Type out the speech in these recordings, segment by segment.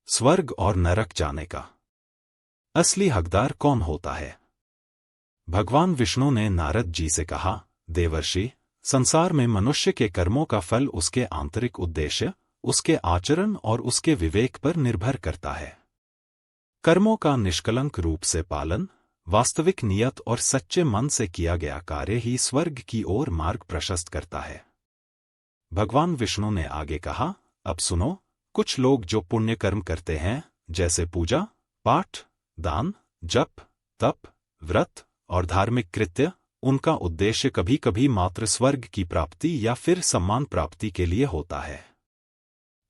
स्वर्ग और नरक जाने का असली हकदार कौन होता है? भगवान विष्णु ने नारद जी से कहा, देवर्षि, संसार में मनुष्य के कर्मों का फल उसके आंतरिक उद्देश्य, उसके आचरण और उसके विवेक पर निर्भर करता है। कर्मों का निष्कलंक रूप से पालन, वास्तविक नियत और सच्चे मन से किया गया कार्य ही स्वर्ग की ओर मार्ग प्रशस्त करता है। भगवान विष्णु ने आगे कहा, अब सुनो, कुछ लोग जो पुण्य कर्म करते हैं, जैसे पूजा, पाठ, दान, जप, तप, व्रत और धार्मिक कृत्य, उनका उद्देश्य कभी कभी मात्र स्वर्ग की प्राप्ति या फिर सम्मान प्राप्ति के लिए होता है।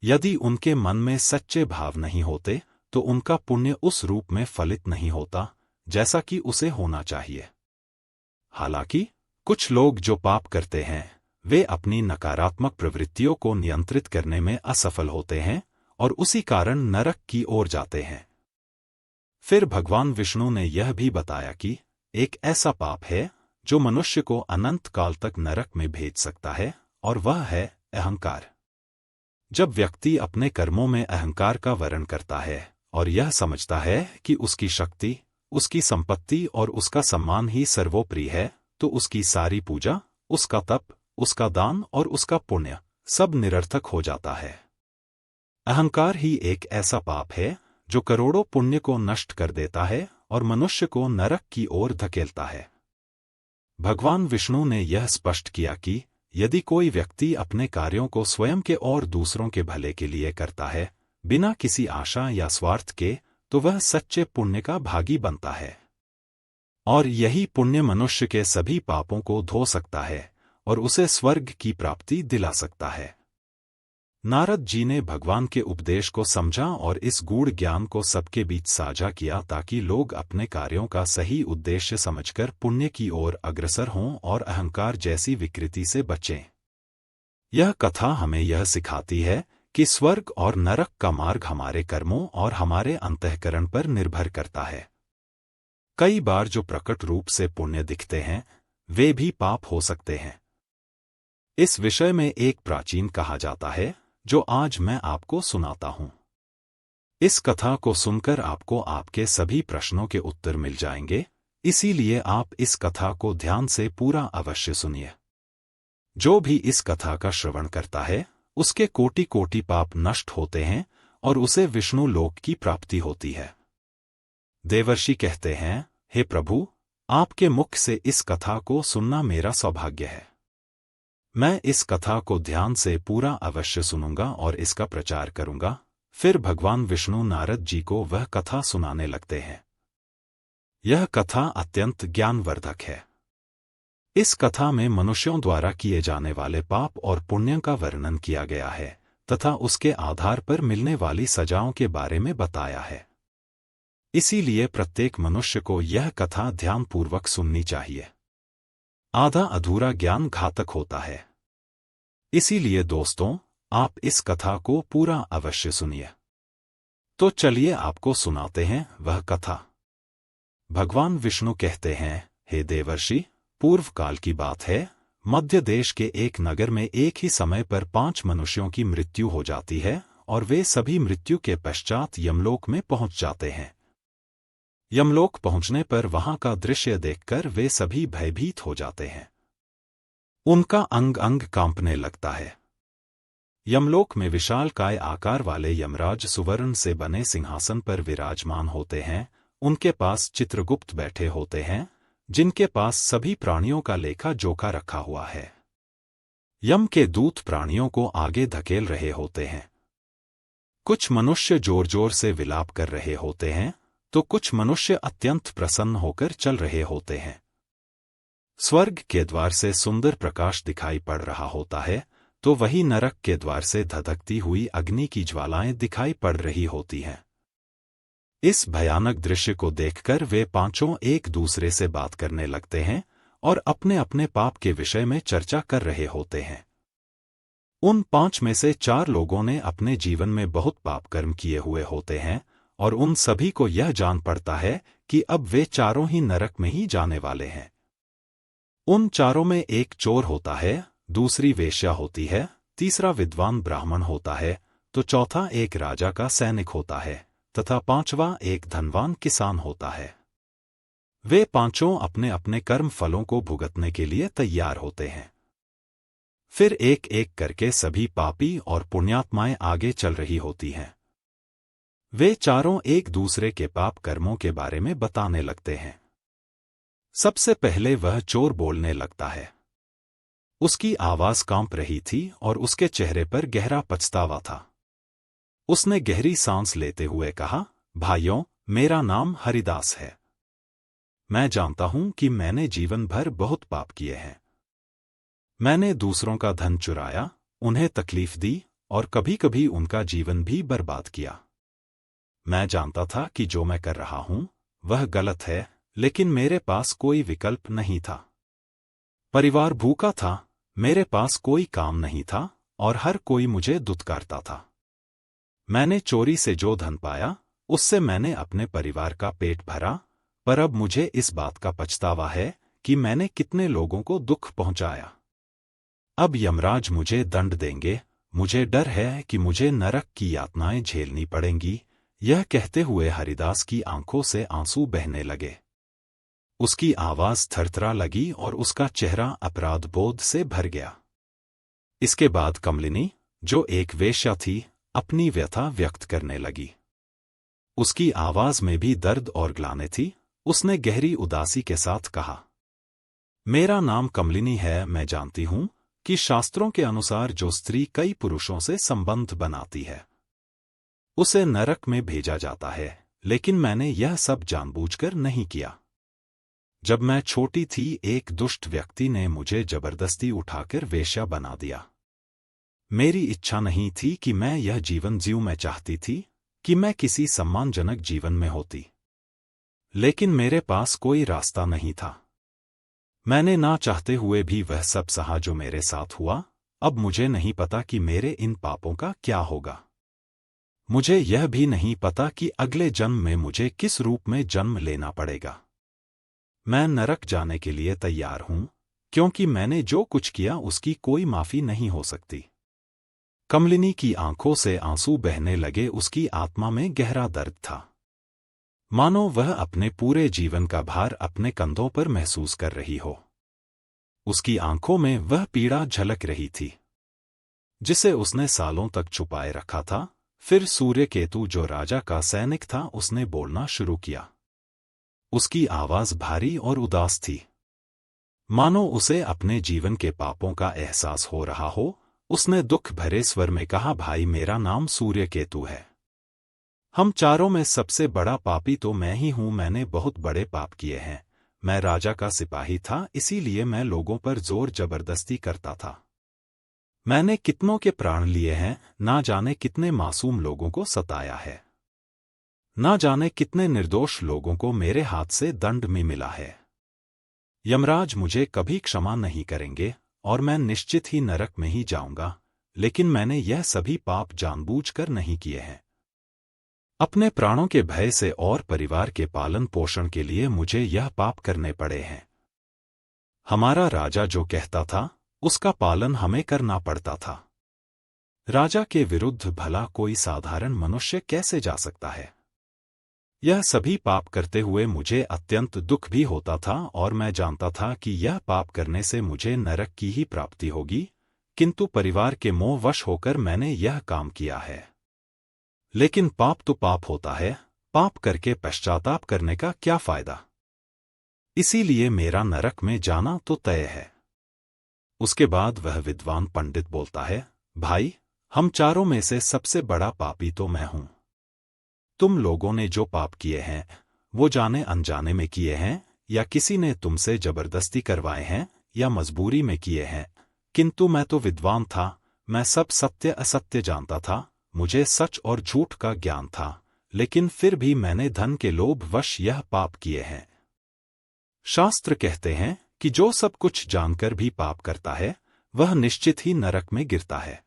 यदि उनके मन में सच्चे भाव नहीं होते, तो उनका पुण्य उस रूप में फलित नहीं होता जैसा कि उसे होना चाहिए। हालांकि कुछ लोग जो पाप करते हैं, वे अपनी नकारात्मक प्रवृत्तियों को नियंत्रित करने में असफल होते हैं और उसी कारण नरक की ओर जाते हैं। फिर भगवान विष्णु ने यह भी बताया कि एक ऐसा पाप है जो मनुष्य को अनंत काल तक नरक में भेज सकता है, और वह है अहंकार। जब व्यक्ति अपने कर्मों में अहंकार का वर्ण करता है और यह समझता है कि उसकी शक्ति, उसकी संपत्ति और उसका सम्मान ही सर्वोपरि है, तो उसकी सारी पूजा, उसका तप, उसका दान और उसका पुण्य सब निरर्थक हो जाता है। अहंकार ही एक ऐसा पाप है जो करोड़ों पुण्य को नष्ट कर देता है और मनुष्य को नरक की ओर धकेलता है। भगवान विष्णु ने यह स्पष्ट किया कि यदि कोई व्यक्ति अपने कार्यों को स्वयं के और दूसरों के भले के लिए करता है, बिना किसी आशा या स्वार्थ के, तो वह सच्चे पुण्य का भागी बनता है। और यही पुण्य मनुष्य के सभी पापों को धो सकता है और उसे स्वर्ग की प्राप्ति दिला सकता है। नारद जी ने भगवान के उपदेश को समझा और इस गूढ़ ज्ञान को सबके बीच साझा किया ताकि लोग अपने कार्यों का सही उद्देश्य समझकर पुण्य की ओर अग्रसर हों और अहंकार जैसी विकृति से बचें। यह कथा हमें यह सिखाती है कि स्वर्ग और नरक का मार्ग हमारे कर्मों और हमारे अंतःकरण पर निर्भर करता है। कई बार जो प्रकट रूप से पुण्य दिखते हैं, वे भी पाप हो सकते हैं। इस विषय में एक प्राचीन कहा जाता है, जो आज मैं आपको सुनाता हूं। इस कथा को सुनकर आपको आपके सभी प्रश्नों के उत्तर मिल जाएंगे, इसीलिए आप इस कथा को ध्यान से पूरा अवश्य सुनिए। जो भी इस कथा का श्रवण करता है, उसके कोटि कोटि पाप नष्ट होते हैं और उसे विष्णु लोक की प्राप्ति होती है। देवर्षि कहते हैं, हे प्रभु, आपके मुख से इस कथा को सुनना मेरा सौभाग्य है। मैं इस कथा को ध्यान से पूरा अवश्य सुनूंगा और इसका प्रचार करूंगा। फिर भगवान विष्णु नारद जी को वह कथा सुनाने लगते हैं। यह कथा अत्यंत ज्ञानवर्धक है। इस कथा में मनुष्यों द्वारा किए जाने वाले पाप और पुण्य का वर्णन किया गया है तथा उसके आधार पर मिलने वाली सजाओं के बारे में बताया है। इसीलिए प्रत्येक मनुष्य को यह कथा ध्यानपूर्वक सुननी चाहिए। आधा अधूरा ज्ञान घातक होता है। इसीलिए दोस्तों, आप इस कथा को पूरा अवश्य सुनिए। तो चलिए आपको सुनाते हैं वह कथा। भगवान विष्णु कहते हैं, हे देवर्षि, पूर्व काल की बात है, मध्य देश के एक नगर में एक ही समय पर 5 मनुष्यों की मृत्यु हो जाती है और वे सभी मृत्यु के पश्चात यमलोक में पहुंच जाते हैं। यमलोक पहुंचने पर वहां का दृश्य देखकर वे सभी भयभीत हो जाते हैं। उनका अंग अंग कांपने लगता है। यमलोक में विशालकाय आकार वाले यमराज सुवर्ण से बने सिंहासन पर विराजमान होते हैं। उनके पास चित्रगुप्त बैठे होते हैं, जिनके पास सभी प्राणियों का लेखा जोखा रखा हुआ है। यम के दूत प्राणियों को आगे धकेल रहे होते हैं। कुछ मनुष्य जोर जोर से विलाप कर रहे होते हैं, तो कुछ मनुष्य अत्यंत प्रसन्न होकर चल रहे होते हैं। स्वर्ग के द्वार से सुंदर प्रकाश दिखाई पड़ रहा होता है, तो वही नरक के द्वार से धधकती हुई अग्नि की ज्वालाएं दिखाई पड़ रही होती हैं। इस भयानक दृश्य को देखकर वे पांचों एक दूसरे से बात करने लगते हैं और अपने अपने पाप के विषय में चर्चा कर रहे होते हैं। उन 5 में से 4 लोगों ने अपने जीवन में बहुत पाप कर्म किए हुए होते हैं और उन सभी को यह जान पड़ता है कि अब वे चारों ही नरक में ही जाने वाले हैं। उन चारों में एक चोर होता है, दूसरी वेश्या होती है, तीसरा विद्वान ब्राह्मण होता है, तो चौथा एक राजा का सैनिक होता है तथा पांचवा एक धनवान किसान होता है। वे पांचों अपने अपने कर्म फलों को भुगतने के लिए तैयार होते हैं। फिर एक एक करके सभी पापी और पुण्यात्माएं आगे चल रही होती हैं। वे चारों एक दूसरे के पाप कर्मों के बारे में बताने लगते हैं। सबसे पहले वह चोर बोलने लगता है। उसकी आवाज कांप रही थी और उसके चेहरे पर गहरा पछतावा था। उसने गहरी सांस लेते हुए कहा, भाइयों, मेरा नाम हरिदास है। मैं जानता हूं कि मैंने जीवन भर बहुत पाप किए हैं। मैंने दूसरों का धन चुराया, उन्हें तकलीफ दी और कभी-कभी उनका जीवन भी बर्बाद किया। मैं जानता था कि जो मैं कर रहा हूं वह गलत है, लेकिन मेरे पास कोई विकल्प नहीं था। परिवार भूखा था, मेरे पास कोई काम नहीं था और हर कोई मुझे दुत्कारता था। मैंने चोरी से जो धन पाया उससे मैंने अपने परिवार का पेट भरा, पर अब मुझे इस बात का पछतावा है कि मैंने कितने लोगों को दुख पहुंचाया। अब यमराज मुझे दंड देंगे, मुझे डर है कि मुझे नरक की यातनाएं झेलनी पड़ेंगी। यह कहते हुए हरिदास की आंखों से आंसू बहने लगे। उसकी आवाज थरथरा लगी और उसका चेहरा अपराध बोध से भर गया। इसके बाद कमलिनी, जो एक वेश्या थी, अपनी व्यथा व्यक्त करने लगी। उसकी आवाज में भी दर्द और ग्लानि थी। उसने गहरी उदासी के साथ कहा, मेरा नाम कमलिनी है। मैं जानती हूं कि शास्त्रों के अनुसार जो स्त्री कई पुरुषों से संबंध बनाती है उसे नरक में भेजा जाता है, लेकिन मैंने यह सब जानबूझकर नहीं किया। जब मैं छोटी थी, एक दुष्ट व्यक्ति ने मुझे जबरदस्ती उठाकर वेश्या बना दिया। मेरी इच्छा नहीं थी कि मैं यह जीवन जीऊं। मैं चाहती थी कि मैं किसी सम्मानजनक जीवन में होती, लेकिन मेरे पास कोई रास्ता नहीं था। मैंने ना चाहते हुए भी वह सब सहा जो मेरे साथ हुआ। अब मुझे नहीं पता कि मेरे इन पापों का क्या होगा। मुझे यह भी नहीं पता कि अगले जन्म में मुझे किस रूप में जन्म लेना पड़ेगा। मैं नरक जाने के लिए तैयार हूं, क्योंकि मैंने जो कुछ किया उसकी कोई माफी नहीं हो सकती। कमलिनी की आंखों से आंसू बहने लगे। उसकी आत्मा में गहरा दर्द था, मानो वह अपने पूरे जीवन का भार अपने कंधों पर महसूस कर रही हो। उसकी आंखों में वह पीड़ा झलक रही थी जिसे उसने सालों तक छुपाए रखा था। फिर सूर्यकेतु, जो राजा का सैनिक था, उसने बोलना शुरू किया। उसकी आवाज भारी और उदास थी, मानो उसे अपने जीवन के पापों का एहसास हो रहा हो। उसने दुख भरे स्वर में कहा, भाई, मेरा नाम सूर्यकेतु है। हम चारों में सबसे बड़ा पापी तो मैं ही हूं। मैंने बहुत बड़े पाप किए हैं। मैं राजा का सिपाही था, इसीलिए मैं लोगों पर जोर जबरदस्ती करता था। मैंने कितनों के प्राण लिए हैं, ना जाने कितने मासूम लोगों को सताया है, ना जाने कितने निर्दोष लोगों को मेरे हाथ से दंड में मिला है। यमराज मुझे कभी क्षमा नहीं करेंगे और मैं निश्चित ही नरक में ही जाऊंगा, लेकिन मैंने यह सभी पाप जानबूझकर नहीं किए हैं। अपने प्राणों के भय से और परिवार के पालन पोषण के लिए मुझे यह पाप करने पड़े हैं। हमारा राजा जो कहता था उसका पालन हमें करना पड़ता था। राजा के विरुद्ध भला कोई साधारण मनुष्य कैसे जा सकता है? यह सभी पाप करते हुए मुझे अत्यंत दुख भी होता था और मैं जानता था कि यह पाप करने से मुझे नरक की ही प्राप्ति होगी, किंतु परिवार के मोहवश होकर मैंने यह काम किया है। लेकिन पाप तो पाप होता है, पाप करके पश्चाताप करने का क्या फायदा? इसीलिए मेरा नरक में जाना तो तय है। उसके बाद वह विद्वान पंडित बोलता है, भाई, हम चारों में से सबसे बड़ा पापी तो मैं हूं। तुम लोगों ने जो पाप किए हैं वो जाने अनजाने में किए हैं, या किसी ने तुमसे जबरदस्ती करवाए हैं, या मजबूरी में किए हैं, किंतु मैं तो विद्वान था। मैं सब सत्य असत्य जानता था। मुझे सच और झूठ का ज्ञान था, लेकिन फिर भी मैंने धन के लोभ वश यह पाप किए हैं। शास्त्र कहते हैं कि जो सब कुछ जानकर भी पाप करता है वह निश्चित ही नरक में गिरता है।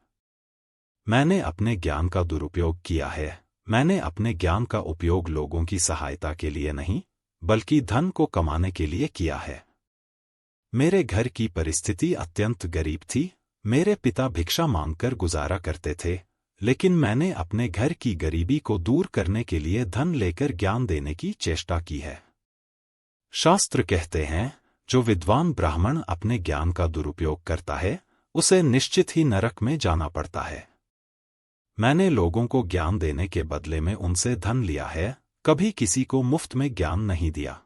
मैंने अपने ज्ञान का दुरुपयोग किया है। मैंने अपने ज्ञान का उपयोग लोगों की सहायता के लिए नहीं, बल्कि धन को कमाने के लिए किया है। मेरे घर की परिस्थिति अत्यंत गरीब थी। मेरे पिता भिक्षा मांगकर गुजारा करते थे, लेकिन मैंने अपने घर की गरीबी को दूर करने के लिए धन लेकर ज्ञान देने की चेष्टा की है। शास्त्र कहते हैं, जो विद्वान ब्राह्मण अपने ज्ञान का दुरुपयोग करता है, उसे निश्चित ही नरक में जाना पड़ता है। मैंने लोगों को ज्ञान देने के बदले में उनसे धन लिया है, कभी किसी को मुफ्त में ज्ञान नहीं दिया।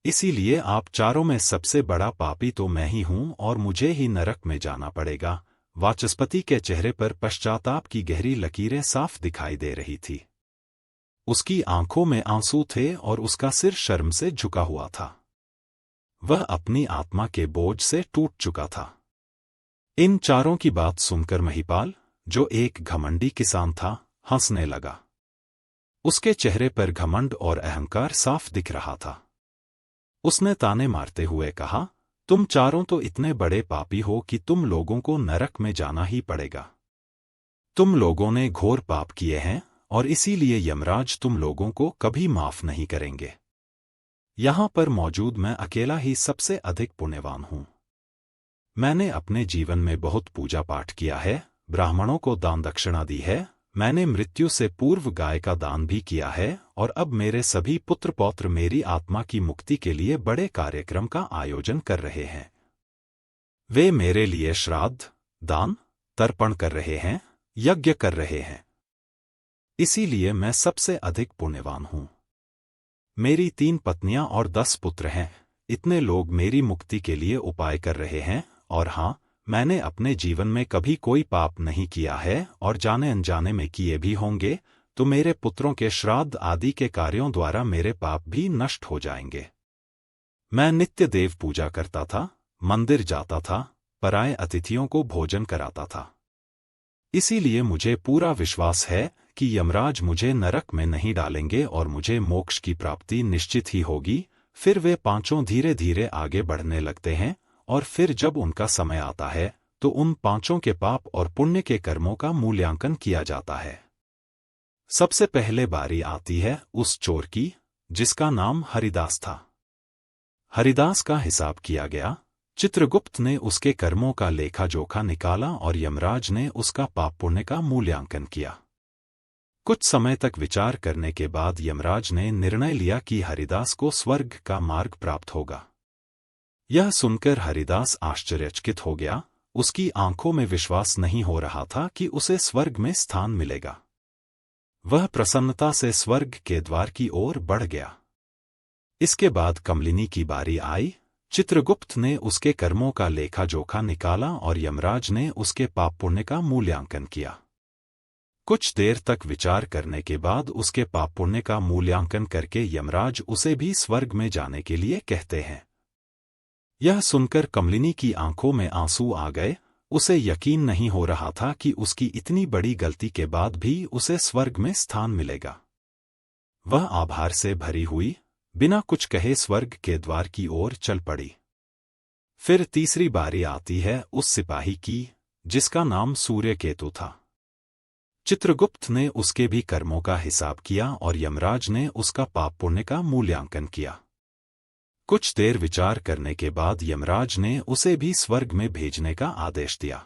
इसीलिए आप चारों में सबसे बड़ा पापी तो मैं ही हूं और मुझे ही नरक में जाना पड़ेगा। वाचस्पति के चेहरे पर पश्चाताप की गहरी लकीरें साफ दिखाई दे रही थी। उसकी आंखों में आंसू थे और उसका सिर शर्म से झुका हुआ था। वह अपनी आत्मा के बोझ से टूट चुका था। इन चारों की बात सुनकर महिपाल, जो एक घमंडी किसान था, हंसने लगा। उसके चेहरे पर घमंड और अहंकार साफ दिख रहा था। उसने ताने मारते हुए कहा, तुम चारों तो इतने बड़े पापी हो कि तुम लोगों को नरक में जाना ही पड़ेगा। तुम लोगों ने घोर पाप किए हैं और इसीलिए यमराज तुम लोगों को कभी माफ नहीं करेंगे। यहां पर मौजूद मैं अकेला ही सबसे अधिक पुण्यवान हूं। मैंने अपने जीवन में बहुत पूजा पाठ किया है, ब्राह्मणों को दान दक्षिणा दी है, मैंने मृत्यु से पूर्व गाय का दान भी किया है और अब मेरे सभी पुत्र पौत्र मेरी आत्मा की मुक्ति के लिए बड़े कार्यक्रम का आयोजन कर रहे हैं। वे मेरे लिए श्राद्ध, दान, तर्पण कर रहे हैं, यज्ञ कर रहे हैं। इसीलिए मैं सबसे अधिक पुण्यवान हूं। मेरी 3 पत्नियां और 10 पुत्र हैं। इतने लोग मेरी मुक्ति के लिए उपाय कर रहे हैं और हां, मैंने अपने जीवन में कभी कोई पाप नहीं किया है और जाने अनजाने में किए भी होंगे तो मेरे पुत्रों के श्राद्ध आदि के कार्यों द्वारा मेरे पाप भी नष्ट हो जाएंगे। मैं नित्य देव पूजा करता था, मंदिर जाता था, पराये अतिथियों को भोजन कराता था। इसीलिए मुझे पूरा विश्वास है कि यमराज मुझे नरक में नहीं डालेंगे और मुझे मोक्ष की प्राप्ति निश्चित ही होगी। फिर वे पांचों धीरे धीरे आगे बढ़ने लगते हैं और फिर जब उनका समय आता है तो उन पांचों के पाप और पुण्य के कर्मों का मूल्यांकन किया जाता है। सबसे पहले बारी आती है उस चोर की, जिसका नाम हरिदास था। हरिदास का हिसाब किया गया। चित्रगुप्त ने उसके कर्मों का लेखा जोखा निकाला और यमराज ने उसका पाप पुण्य का मूल्यांकन किया। कुछ समय तक विचार करने के बाद यमराज ने निर्णय लिया कि हरिदास को स्वर्ग का मार्ग प्राप्त होगा। यह सुनकर हरिदास आश्चर्यचकित हो गया। उसकी आंखों में विश्वास नहीं हो रहा था कि उसे स्वर्ग में स्थान मिलेगा। वह प्रसन्नता से स्वर्ग के द्वार की ओर बढ़ गया। इसके बाद कमलिनी की बारी आई। चित्रगुप्त ने उसके कर्मों का लेखा जोखा निकाला और यमराज ने उसके पाप पुण्य का मूल्यांकन किया। कुछ देर तक विचार करने के बाद उसके पाप पुण्य का मूल्यांकन करके यमराज उसे भी स्वर्ग में जाने के लिए कहते हैं। यह सुनकर कमलिनी की आंखों में आंसू आ गए। उसे यकीन नहीं हो रहा था कि उसकी इतनी बड़ी गलती के बाद भी उसे स्वर्ग में स्थान मिलेगा। वह आभार से भरी हुई बिना कुछ कहे स्वर्ग के द्वार की ओर चल पड़ी। फिर तीसरी बारी आती है उस सिपाही की, जिसका नाम सूर्यकेतु था। चित्रगुप्त ने उसके भी कर्मों का हिसाब किया और यमराज ने उसका पाप पुण्य का मूल्यांकन किया। कुछ देर विचार करने के बाद यमराज ने उसे भी स्वर्ग में भेजने का आदेश दिया।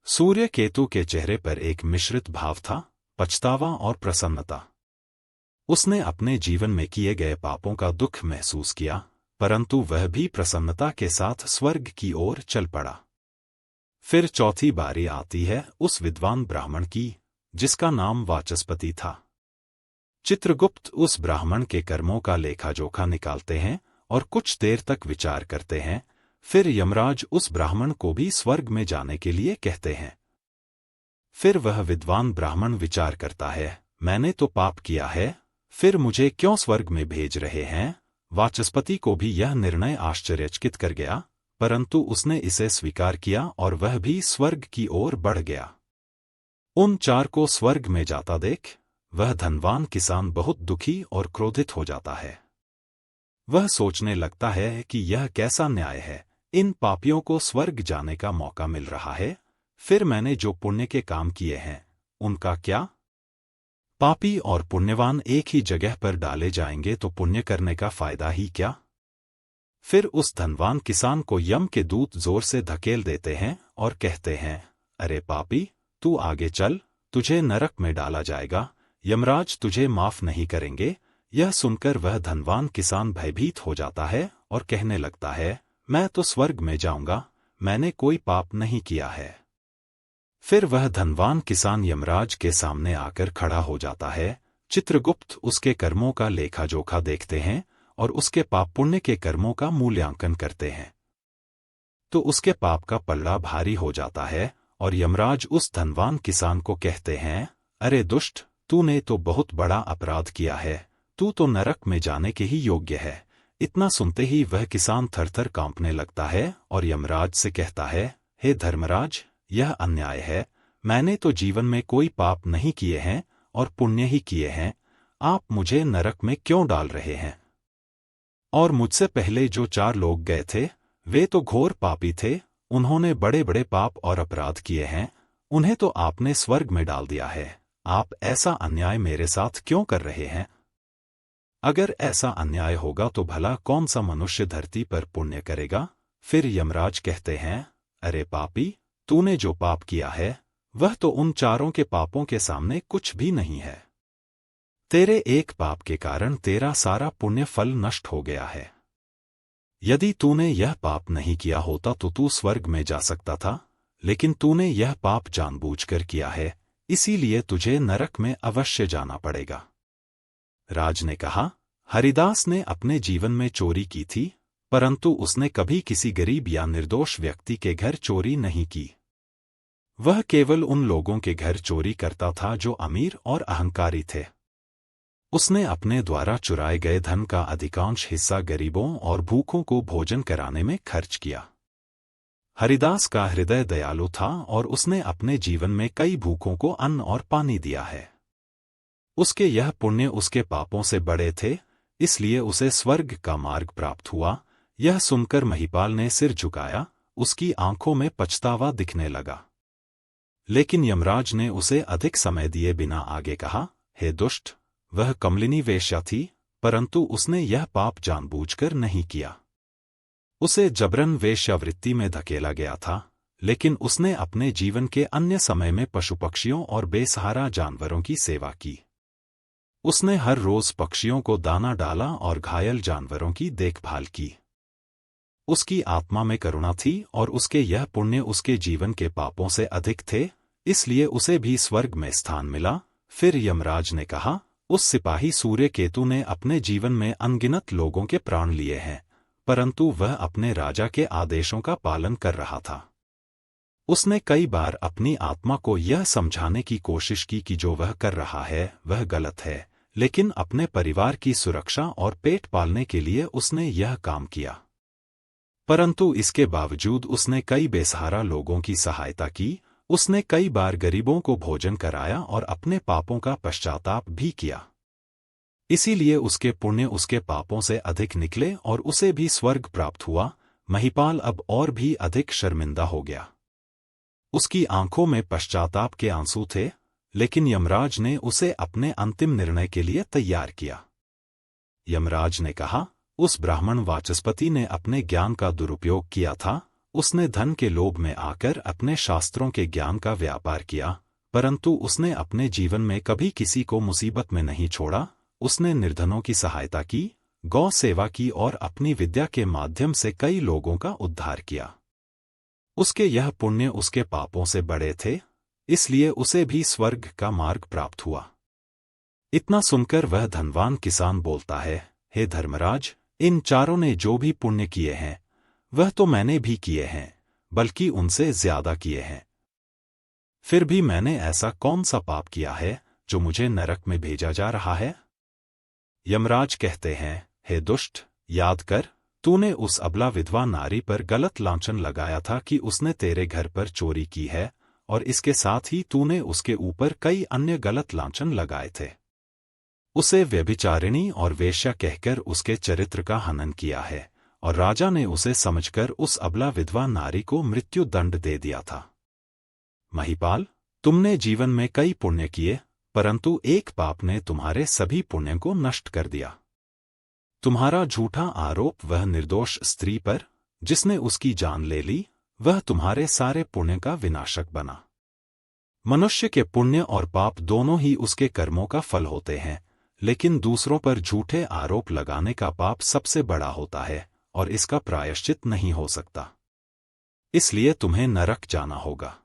सूर्यकेतु के चेहरे पर एक मिश्रित भाव था, पछतावा और प्रसन्नता। उसने अपने जीवन में किए गए पापों का दुख महसूस किया, परंतु वह भी प्रसन्नता के साथ स्वर्ग की ओर चल पड़ा। फिर चौथी बारी आती है उस विद्वान ब्राह्मण की, जिसका नाम वाचस्पति था। चित्रगुप्त उस ब्राह्मण के कर्मों का लेखा जोखा निकालते हैं और कुछ देर तक विचार करते हैं। फिर यमराज उस ब्राह्मण को भी स्वर्ग में जाने के लिए कहते हैं। फिर वह विद्वान ब्राह्मण विचार करता है, मैंने तो पाप किया है, फिर मुझे क्यों स्वर्ग में भेज रहे हैं। वाचस्पति को भी यह निर्णय आश्चर्यचकित कर गया, परंतु उसने इसे स्वीकार किया और वह भी स्वर्ग की ओर बढ़ गया। उन 4 को स्वर्ग में जाता देख वह धनवान किसान बहुत दुखी और क्रोधित हो जाता है। वह सोचने लगता है कि यह कैसा न्याय है, इन पापियों को स्वर्ग जाने का मौका मिल रहा है, फिर मैंने जो पुण्य के काम किए हैं उनका क्या। पापी और पुण्यवान एक ही जगह पर डाले जाएंगे तो पुण्य करने का फायदा ही क्या। फिर उस धनवान किसान को यम के दूत जोर से धकेल देते हैं और कहते हैं, अरे पापी, तू आगे चल, तुझे नरक में डाला जाएगा, यमराज तुझे माफ नहीं करेंगे। यह सुनकर वह धनवान किसान भयभीत हो जाता है और कहने लगता है, मैं तो स्वर्ग में जाऊंगा, मैंने कोई पाप नहीं किया है। फिर वह धनवान किसान यमराज के सामने आकर खड़ा हो जाता है। चित्रगुप्त उसके कर्मों का लेखा जोखा देखते हैं और उसके पाप पुण्य के कर्मों का मूल्यांकन करते हैं। तो उसके पाप का पल्ला भारी हो जाता है और यमराज उस धनवान किसान को कहते हैं, अरे दुष्ट, तूने तो बहुत बड़ा अपराध किया है, तू तो नरक में जाने के ही योग्य है। इतना सुनते ही वह किसान थरथर कांपने लगता है और यमराज से कहता है, हे धर्मराज, यह अन्याय है, मैंने तो जीवन में कोई पाप नहीं किए हैं और पुण्य ही किए हैं, आप मुझे नरक में क्यों डाल रहे हैं? और मुझसे पहले जो 4 लोग गए थे, वे तो घोर पापी थे, उन्होंने बड़े बड़े पाप और अपराध किए हैं, उन्हें तो आपने स्वर्ग में डाल दिया है, आप ऐसा अन्याय मेरे साथ क्यों कर रहे हैं? अगर ऐसा अन्याय होगा तो भला कौन सा मनुष्य धरती पर पुण्य करेगा? फिर यमराज कहते हैं, अरे पापी, तूने जो पाप किया है वह तो उन 4 के पापों के सामने कुछ भी नहीं है। तेरे एक पाप के कारण तेरा सारा पुण्य फल नष्ट हो गया है। यदि तूने यह पाप नहीं किया होता तो तू स्वर्ग में जा सकता था, लेकिन तूने यह पाप जानबूझकर किया है, इसीलिए तुझे नरक में अवश्य जाना पड़ेगा। राज ने कहा, हरिदास ने अपने जीवन में चोरी की थी, परंतु उसने कभी किसी गरीब या निर्दोष व्यक्ति के घर चोरी नहीं की। वह केवल उन लोगों के घर चोरी करता था जो अमीर और अहंकारी थे। उसने अपने द्वारा चुराए गए धन का अधिकांश हिस्सा गरीबों और भूखों को भोजन कराने में खर्च किया। हरिदास का हृदय दयालु था और उसने अपने जीवन में कई भूखों को अन्न और पानी दिया है। उसके यह पुण्य उसके पापों से बड़े थे, इसलिए उसे स्वर्ग का मार्ग प्राप्त हुआ। यह सुनकर महिपाल ने सिर झुकाया, उसकी आंखों में पछतावा दिखने लगा। लेकिन यमराज ने उसे अधिक समय दिए बिना आगे कहा, हे दुष्ट, वह कमलिनी वेश्या थी, परंतु उसने यह पाप जानबूझकर नहीं किया। उसे जबरन वेश्यावृत्ति में धकेला गया था, लेकिन उसने अपने जीवन के अन्य समय में पशु पक्षियों और बेसहारा जानवरों की सेवा की। उसने हर रोज पक्षियों को दाना डाला और घायल जानवरों की देखभाल की। उसकी आत्मा में करुणा थी और उसके यह पुण्य उसके जीवन के पापों से अधिक थे, इसलिए उसे भी स्वर्ग में स्थान मिला। फिर यमराज ने कहा, उस सिपाही सूर्य केतु ने अपने जीवन में अनगिनत लोगों के प्राण लिए हैं, परंतु वह अपने राजा के आदेशों का पालन कर रहा था। उसने कई बार अपनी आत्मा को यह समझाने की कोशिश की कि जो वह कर रहा है वह गलत है, लेकिन अपने परिवार की सुरक्षा और पेट पालने के लिए उसने यह काम किया। परंतु इसके बावजूद उसने कई बेसहारा लोगों की सहायता की, उसने कई बार गरीबों को भोजन कराया और अपने पापों का पश्चाताप भी किया। इसीलिए उसके पुण्य उसके पापों से अधिक निकले और उसे भी स्वर्ग प्राप्त हुआ। महिपाल अब और भी अधिक शर्मिंदा हो गया। उसकी आंखों में पश्चाताप के आंसू थे, लेकिन यमराज ने उसे अपने अंतिम निर्णय के लिए तैयार किया। यमराज ने कहा, उस ब्राह्मण वाचस्पति ने अपने ज्ञान का दुरुपयोग किया था। उसने धन के लोभ में आकर अपने शास्त्रों के ज्ञान का व्यापार किया, परंतु उसने अपने जीवन में कभी किसी को मुसीबत में नहीं छोड़ा। उसने निर्धनों की सहायता की, गौ सेवा की और अपनी विद्या के माध्यम से कई लोगों का उद्धार किया। उसके यह पुण्य उसके पापों से बड़े थे, इसलिए उसे भी स्वर्ग का मार्ग प्राप्त हुआ। इतना सुनकर वह धनवान किसान बोलता है, हे धर्मराज, इन 4 ने जो भी पुण्य किए हैं वह तो मैंने भी किए हैं, बल्कि उनसे ज्यादा किए हैं। फिर भी मैंने ऐसा कौन सा पाप किया है जो मुझे नरक में भेजा जा रहा है? यमराज कहते हैं, हे दुष्ट, याद कर, तूने उस अबला विधवा नारी पर गलत लांछन लगाया था कि उसने तेरे घर पर चोरी की है, और इसके साथ ही तूने उसके ऊपर कई अन्य गलत लांछन लगाए थे। उसे व्यभिचारिणी और वेश्या कहकर उसके चरित्र का हनन किया है, और राजा ने उसे समझकर उस अबला विधवा नारी को मृत्यु दंड दे दिया था। महिपाल, तुमने जीवन में कई पुण्य किए, परंतु एक पाप ने तुम्हारे सभी पुण्यों को नष्ट कर दिया। तुम्हारा झूठा आरोप वह निर्दोष स्त्री पर, जिसने उसकी जान ले ली, वह तुम्हारे सारे पुण्य का विनाशक बना। मनुष्य के पुण्य और पाप दोनों ही उसके कर्मों का फल होते हैं, लेकिन दूसरों पर झूठे आरोप लगाने का पाप सबसे बड़ा होता है और इसका प्रायश्चित नहीं हो सकता। इसलिए तुम्हें नरक जाना होगा।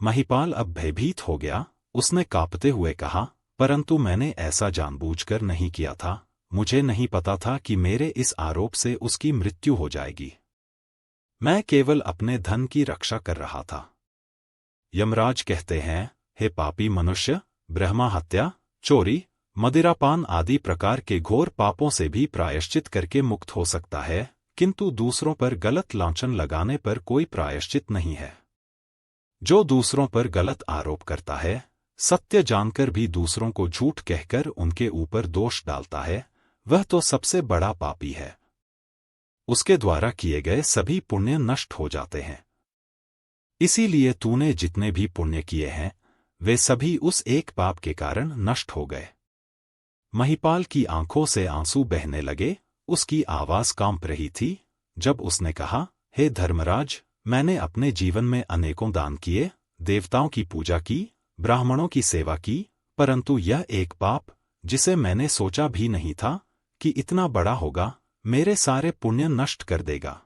महिपाल अब भयभीत हो गया। उसने कांपते हुए कहा, परंतु मैंने ऐसा जानबूझकर नहीं किया था। मुझे नहीं पता था कि मेरे इस आरोप से उसकी मृत्यु हो जाएगी। मैं केवल अपने धन की रक्षा कर रहा था। यमराज कहते हैं, हे पापी मनुष्य, ब्रह्मा हत्या, चोरी, मदिरापान आदि प्रकार के घोर पापों से भी प्रायश्चित करके मुक्त हो सकता है, किंतु दूसरों पर गलत लांछन लगाने पर कोई प्रायश्चित नहीं है। जो दूसरों पर गलत आरोप करता है, सत्य जानकर भी दूसरों को झूठ कहकर उनके ऊपर दोष डालता है, वह तो सबसे बड़ा पापी है। उसके द्वारा किए गए सभी पुण्य नष्ट हो जाते हैं। इसीलिए तूने जितने भी पुण्य किए हैं, वे सभी उस एक पाप के कारण नष्ट हो गए। महिपाल की आंखों से आंसू बहने लगे। उसकी आवाज कांप रही थी जब उसने कहा, हे धर्मराज, मैंने अपने जीवन में अनेकों दान किए, देवताओं की पूजा की, ब्राह्मणों की सेवा की, परंतु यह एक पाप, जिसे मैंने सोचा भी नहीं था कि इतना बड़ा होगा, मेरे सारे पुण्य नष्ट कर देगा।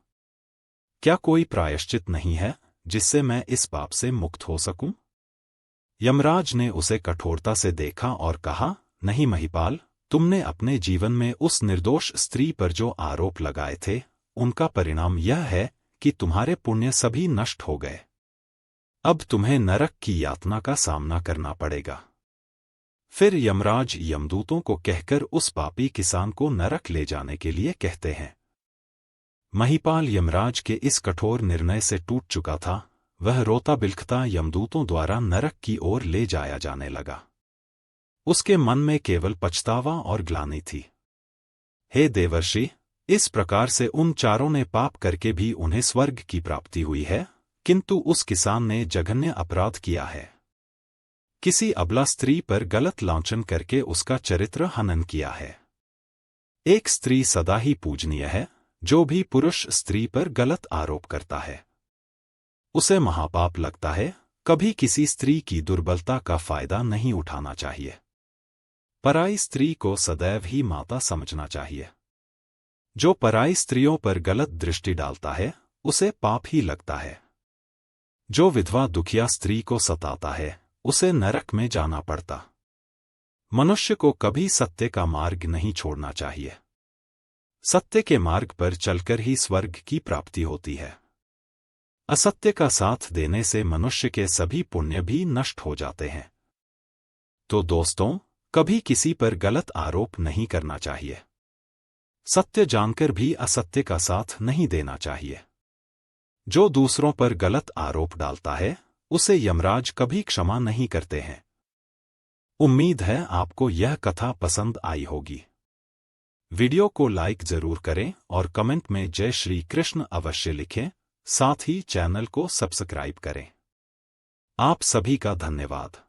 क्या कोई प्रायश्चित नहीं है जिससे मैं इस पाप से मुक्त हो सकूं? यमराज ने उसे कठोरता से देखा और कहा, नहीं महिपाल, तुमने अपने जीवन में उस निर्दोष स्त्री पर जो आरोप लगाए थे, उनका परिणाम यह है कि तुम्हारे पुण्य सभी नष्ट हो गए। अब तुम्हें नरक की यातना का सामना करना पड़ेगा। फिर यमराज यमदूतों को कहकर उस पापी किसान को नरक ले जाने के लिए कहते हैं। महिपाल यमराज के इस कठोर निर्णय से टूट चुका था। वह रोता बिलखता यमदूतों द्वारा नरक की ओर ले जाया जाने लगा। उसके मन में केवल पछतावा और ग्लानि थी। हे देवर्षि, इस प्रकार से उन चारों ने पाप करके भी उन्हें स्वर्ग की प्राप्ति हुई है, किंतु उस किसान ने जघन्य अपराध किया है। किसी अबला स्त्री पर गलत लांछन करके उसका चरित्र हनन किया है। एक स्त्री सदा ही पूजनीय है। जो भी पुरुष स्त्री पर गलत आरोप करता है, उसे महापाप लगता है। कभी किसी स्त्री की दुर्बलता का फायदा नहीं उठाना चाहिए। पराई स्त्री को सदैव ही माता समझना चाहिए। जो पराई स्त्रियों पर गलत दृष्टि डालता है, उसे पाप ही लगता है। जो विधवा दुखिया स्त्री को सताता है, उसे नरक में जाना पड़ता। मनुष्य को कभी सत्य का मार्ग नहीं छोड़ना चाहिए। सत्य के मार्ग पर चलकर ही स्वर्ग की प्राप्ति होती है। असत्य का साथ देने से मनुष्य के सभी पुण्य भी नष्ट हो जाते हैं। तो दोस्तों, कभी किसी पर गलत आरोप नहीं करना चाहिए। सत्य जानकर भी असत्य का साथ नहीं देना चाहिए। जो दूसरों पर गलत आरोप डालता है, उसे यमराज कभी क्षमा नहीं करते हैं। उम्मीद है आपको यह कथा पसंद आई होगी। वीडियो को लाइक जरूर करें और कमेंट में जय श्री कृष्ण अवश्य लिखें। साथ ही चैनल को सब्सक्राइब करें। आप सभी का धन्यवाद।